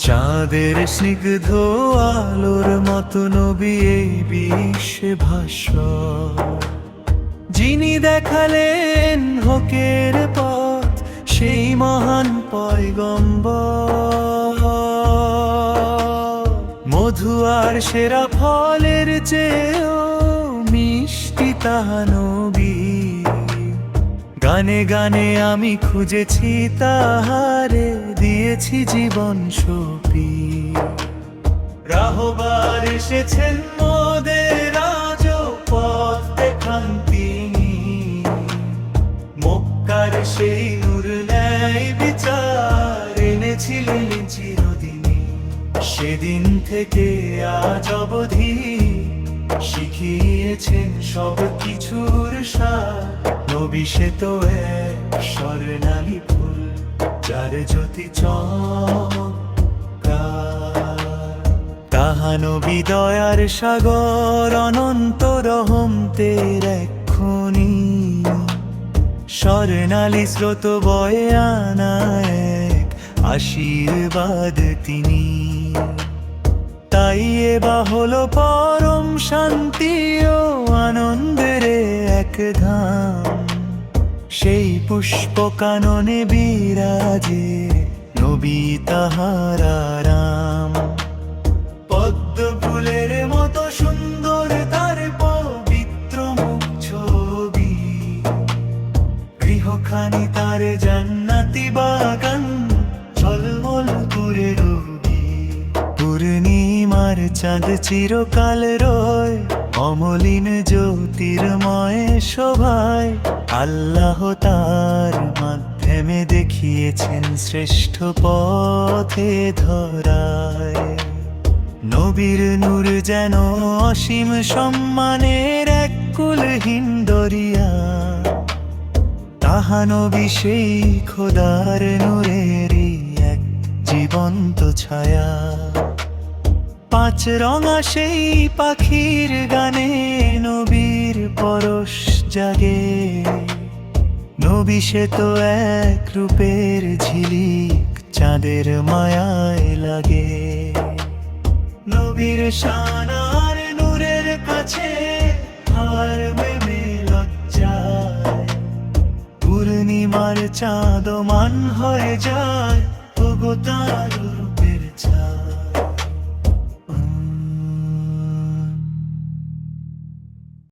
চাঁদের স্নিগ্ধ আলোর মতো নবী এই বিশ্বে ভাস্বর, যিনি দেখালেন হকের পথ, সেই মহান পয়গম্বর। মধু আর সেরা ফলের চেয়েও মিষ্টি তাহা নবী, গানে গানে আমি খুঁজেছি তাহারে, দিয়েছি জীবন সঁপি। রাহবার এসেছেন মোদের আজ পথ দেখান তিনি, মক্কার সেই নূর ন্যায় বিচার এনেছিলেন চিরদিনই। সেদিন থেকে আজ অবধি শিখিয়েছেন সব কিছুর সার। নবী সে তো এক স্বর্ণালী ফুল, যার জ্যোতি চমৎকার। তাহা নবী দয়ার সাগর, অনন্ত রহমতের এক খনি। স্বর্ণালী স্রোত বয়ে আনা এক আশীর্বাদ তিনি। তাই এবা হলো পরম শান্তি ও আনন্দের এক ধাম। সেই পুষ্প কাননে বিরাজে নবী তাহার আরাম। পদ্ম ফুলের মতো সুন্দর তার পবিত্র মুখ ছবি, গৃহখানি তার জান্নাতি বাগান, ঝলমল করে রবি। পূর্ণিমার চাঁদ চিরকাল রয়, অমলিন জ্যোতির্ময় শোভায়। আল্লাহ তার মাধ্যমে দেখিয়েছেন শ্রেষ্ঠ পথে ধরায়। নবীর নূর যেন অসীম সম্মানের এক কুলহীন দরিয়া, তাহা নবী সেই খোদার নূরেরই এক জীবন্ত ছায়া। পাঁচ রঙা সেই পাখির গানে নবীর পরশ জাগে। নবী সে তো এক রূপের ঝিলিক, চাঁদের মায়ায় লাগে। নবীর শান আর নূরের কাছে হার মেনে লজ্জায়। পূর্ণিমার চাঁদ মান হয়ে যায় ওগো তার